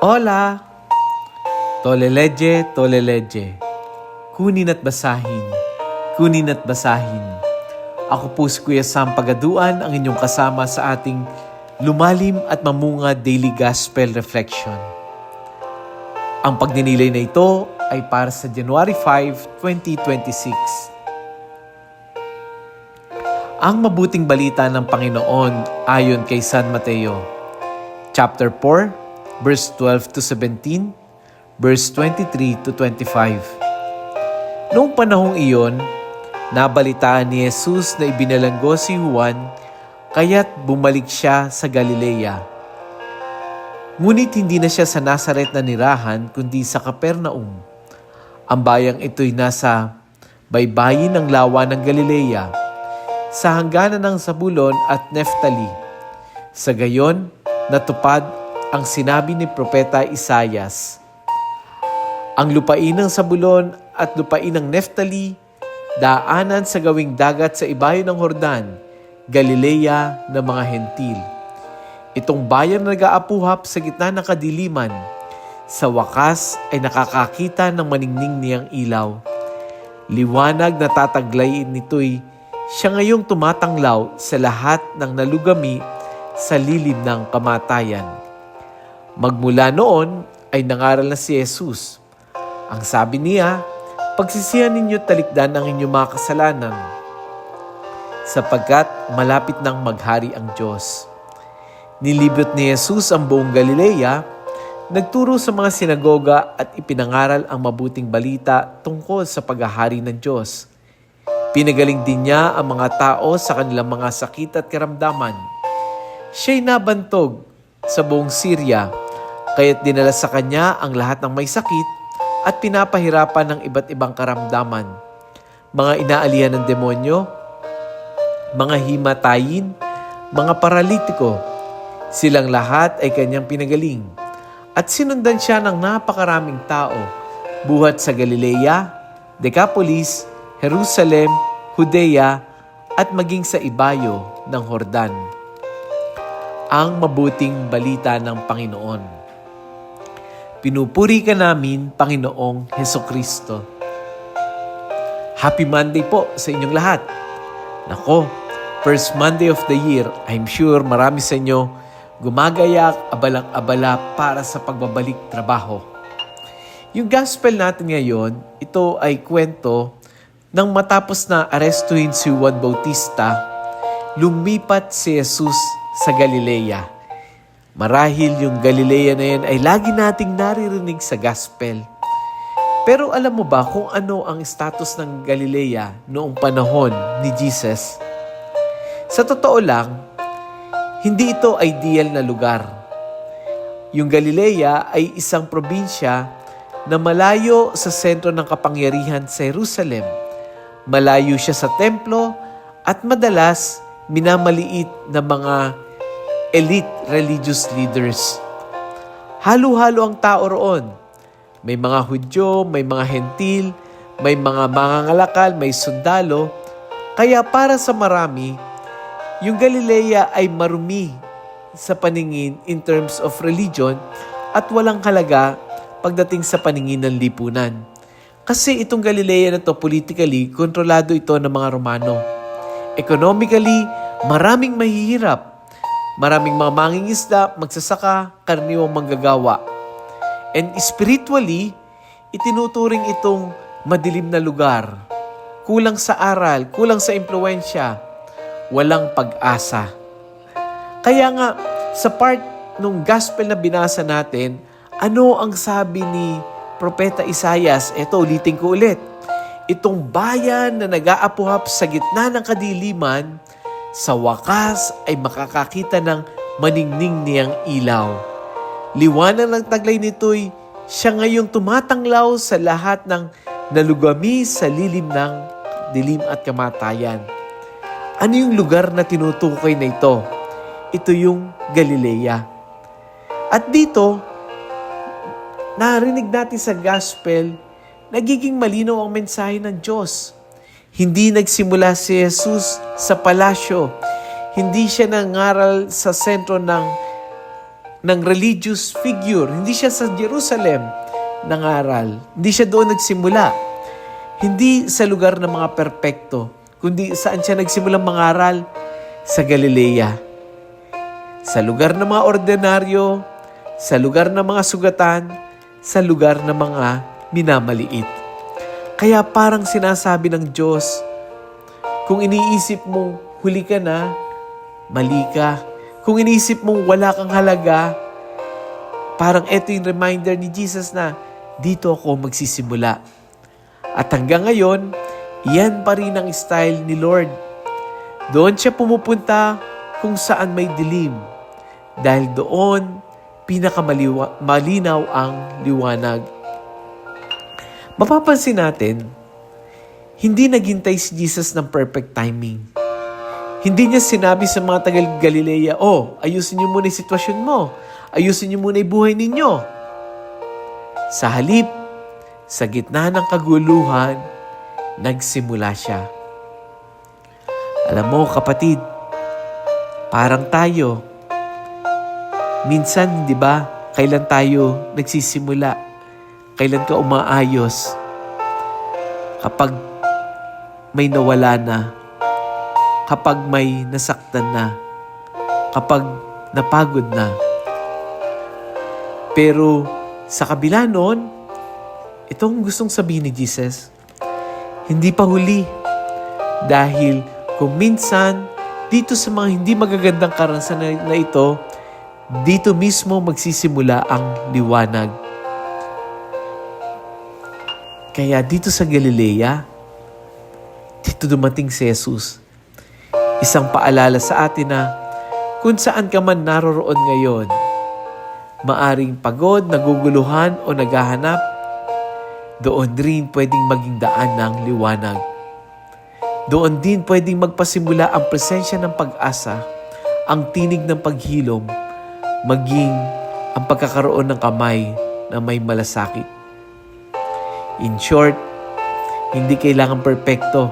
Hola! Toleleje, toleleje. Kunin at basahin. Kunin at basahin. Ako po si Kuya Sam Pagaduan, ang inyong kasama sa ating lumalim at mamunga Daily Gospel Reflection. Ang pagninilay na ito ay para sa January 5, 2026. Ang mabuting balita ng Panginoon ayon kay San Mateo, chapter 4, verse 12 to 17, verse 23 to 25. Noong panahong iyon, nabalitaan ni Jesus na ibinalanggo si Juan, kaya't bumalik siya sa Galilea. Ngunit hindi na siya sa Nazaret na nirahan, kundi sa Capernaum. Ang bayang ito'y nasa baybayin ng lawa ng Galilea, sa hangganan ng Zabulon at Neftali. Sa gayon, natupad ang sinabi ni Propeta Isaias. Ang lupain ng Zabulon at lupain ng Neftali, daanan sa gawing dagat sa ibayo ng Jordan, Galilea ng mga Hentil. Itong bayan na nag-aapuhap sa gitna ng kadiliman, sa wakas ay nakakakita ng maningning niyang ilaw. Liwanag na tataglay nito'y siya ngayong tumatanglaw sa lahat ng nalugami sa lilim ng kamatayan. Magmula noon ay nangaral na si Jesus. Ang sabi niya, pagsisihan ninyo talikdan ang inyong mga kasalanan, sapagkat malapit nang maghari ang Diyos. Nilibot ni Jesus ang buong Galilea, nagturo sa mga sinagoga at ipinangaral ang mabuting balita tungkol sa paghahari ng Diyos. Pinagaling din niya ang mga tao sa kanilang mga sakit at karamdaman. Siya'y nabantog sa buong Syria, kaya't dinala sa kanya ang lahat ng may sakit at pinapahirapan ng iba't ibang karamdaman. Mga inaalihan ng demonyo, mga himatayin, mga paralitiko, silang lahat ay kanyang pinagaling. At sinundan siya ng napakaraming tao, buhat sa Galilea, Decapolis, Jerusalem, Judea, at maging sa ibayo ng Jordan. Ang mabuting balita ng Panginoon. Pinupuri ka namin, Panginoong Hesukristo. Happy Monday po sa inyong lahat. Nako, first Monday of the year, I'm sure marami sa inyo gumagayak, abalang-abala para sa pagbabalik trabaho. Yung gospel natin ngayon, ito ay kwento nang matapos na arestuhin si Juan Bautista, lumipat si Jesus sa Galilea. Marahil yung Galilea na yan ay lagi nating naririnig sa gospel. Pero alam mo ba kung ano ang status ng Galilea noong panahon ni Jesus? Sa totoo lang, hindi ito ideal na lugar. Yung Galilea ay isang probinsya na malayo sa sentro ng kapangyarihan sa Jerusalem. Malayo siya sa templo at madalas minamaliit na mga elite religious leaders. Halo-halo ang tao roon. May mga Hudyo, may mga Hentil, may mga mangangalakal, may sundalo. Kaya para sa marami, yung Galilea ay marumi sa paningin in terms of religion at walang halaga pagdating sa paningin ng lipunan. Kasi itong Galilea na to, politically, kontrolado ito ng mga Romano. Economically, maraming mahihirap. Maraming mga mangingisda, magsasaka, karaniwang manggagawa. And spiritually, itinuturing itong madilim na lugar. Kulang sa aral, kulang sa impluensya, walang pag-asa. Kaya nga, sa part ng gospel na binasa natin, ano ang sabi ni Propeta Isaias? Ito, ulitin ko ulit. Itong bayan na nag-aapuhap sa gitna ng kadiliman, sa wakas ay makakakita ng maningning niyang ilaw. Liwanag ng taglay nito'y siya ngayong tumatanglaw sa lahat ng nalugami sa lilim ng dilim at kamatayan. Ano yung lugar na tinutukoy na ito? Ito yung Galilea. At dito, narinig natin sa gospel, nagiging malinaw ang mensahe ng Diyos. Hindi nagsimula si Jesus sa palasyo. Hindi siya nangaral sa sentro ng ng religious figure. Hindi siya sa Jerusalem nangaral. Hindi siya doon nagsimula. Hindi sa lugar ng mga perpekto, kundi saan siya nagsimulang mangaral? Sa Galilea. Sa lugar ng mga ordinaryo, sa lugar ng mga sugatan, sa lugar ng mga minamaliit. Kaya parang sinasabi ng Diyos, kung iniisip mong huli ka na, mali ka. Kung iniisip mong wala kang halaga, parang ito yung reminder ni Jesus na dito ako magsisimula. At hanggang ngayon, yan pa rin ang style ni Lord. Doon siya pumupunta kung saan may dilim. Dahil doon, pinakamalinaw ang liwanag. Mapapansin natin, hindi naghintay si Jesus ng perfect timing. Hindi niya sinabi sa mga taga Galilea, ayusin niyo muna yung sitwasyon mo. Ayusin niyo muna yung buhay ninyo. Sa halip, sa gitna ng kaguluhan, nagsimula siya. Alam mo, kapatid, parang tayo, minsan, di ba, kailan tayo nagsisimula? Kailan ka umaayos? Kapag may nawala na, kapag may nasaktan na, kapag napagod na. Pero sa kabila noon, itong gustong sabihin ni Jesus, hindi pa huli. Dahil kung minsan, dito sa mga hindi magagandang karanasan na ito, dito mismo magsisimula ang liwanag. Kaya dito sa Galilea, dito dumating si Jesus. Isang paalala sa atin na kung saan ka man naroroon ngayon, maaring pagod, naguguluhan o naghahanap, doon rin pwedeng maging daan ng liwanag. Doon din pwedeng magpasimula ang presensya ng pag-asa, ang tinig ng paghilom, maging ang pagkakaroon ng kamay na may malasakit. In short, hindi kailangan perpekto.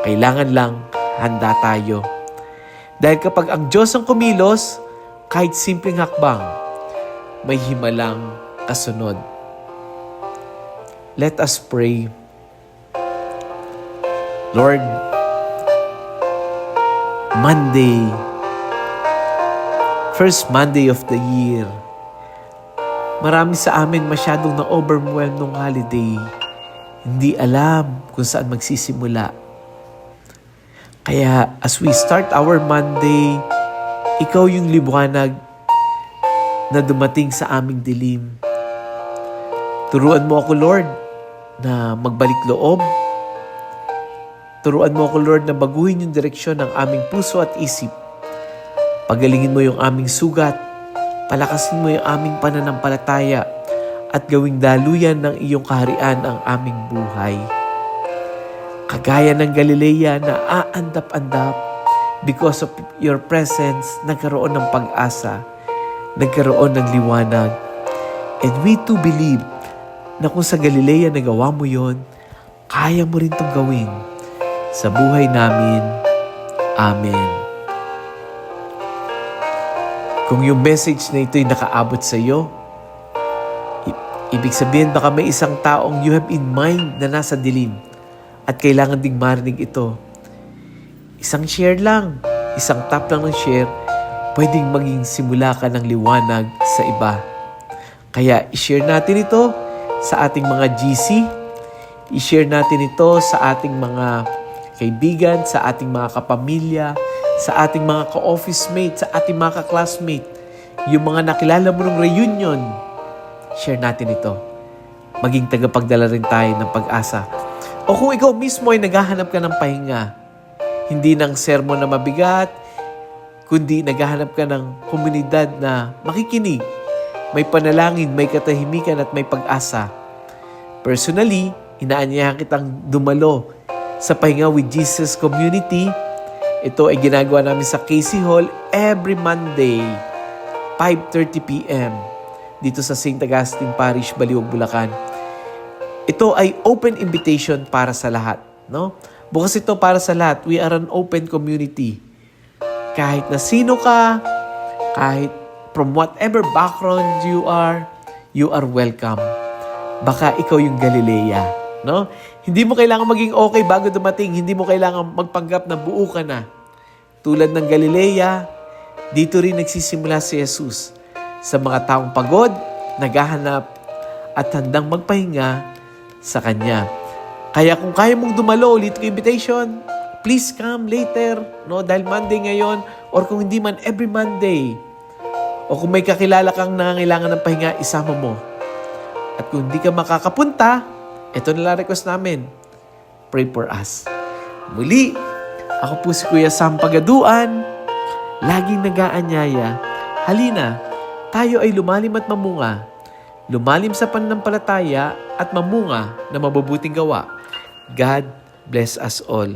Kailangan lang handa tayo. Dahil kapag ang Diyos ang kumilos, kahit simpleng hakbang, may himalang kasunod. Let us pray. Lord, Monday, first Monday of the year, marami sa amin masyadong na-overwhelm nung holiday. Hindi alam kung saan magsisimula. Kaya as we start our Monday, ikaw yung liwanag na dumating sa aming dilim. Turuan mo ako, Lord, na magbalik loob. Turuan mo ako, Lord, na baguhin yung direksyon ng aming puso at isip. Pagalingin mo yung aming sugat. Palakasin mo yung aming pananampalataya at gawing daluyan ng iyong kaharian ang aming buhay. Kagaya ng Galilea na aandap-andap because of your presence, nagkaroon ng pag-asa, nagkaroon ng liwanag. And we too believe na kung sa Galilea nagawa mo yon, kaya mo rin itong gawin sa buhay namin. Amen. Kung yung message na ito'y nakaabot sa iyo, ibig sabihin baka may isang taong you have in mind na nasa dilim at kailangan ding marinig ito. Isang share lang, isang tap lang ng share, pwedeng maging simula ka ng liwanag sa iba. Kaya i-share natin ito sa ating mga GC, i-share natin ito sa ating mga kaibigan, sa ating mga kapamilya, sa ating mga ka-office mate, sa ating mga ka-classmate, yung mga nakilala mo ng reunion, share natin ito. Maging tagapagdala rin tayo ng pag-asa. O kung ikaw mismo ay naghahanap ka ng pahinga, hindi ng sermon na mabigat, kundi naghahanap ka ng komunidad na makikinig, may panalangin, may katahimikan at may pag-asa. Personally, inaanyayahan kitang dumalo sa Pahinga with Jesus Community. Ito ay ginagawa namin sa KC Hall every Monday, 5:30 p.m. dito sa St. Augustine Parish, Baliwag, Bulacan. Ito ay open invitation para sa lahat, no? Bukas ito para sa lahat. We are an open community. Kahit na sino ka, kahit from whatever background you are welcome. Baka ikaw yung Galilea, no? Hindi mo kailangan maging okay bago dumating. Hindi mo kailangan magpanggap na buo ka na. Tulad ng Galilea, dito rin nagsisimula si Jesus sa mga taong pagod, naghahanap, at handang magpahinga sa Kanya. Kaya kung kaya mong dumalo, ulit ko invitation, please come later, no? Dahil Monday ngayon, or kung hindi man, every Monday. O kung may kakilala kang nangangailangan ng pahinga, isama mo. At kung hindi ka makakapunta, ito na lang request namin. Pray for us. Muli, ako po si Kuya Sam Pagaduan. Laging nag-aanyaya. Halina, tayo ay lumalim at mamunga. Lumalim sa pananampalataya at mamunga na mabubuting gawa. God bless us all.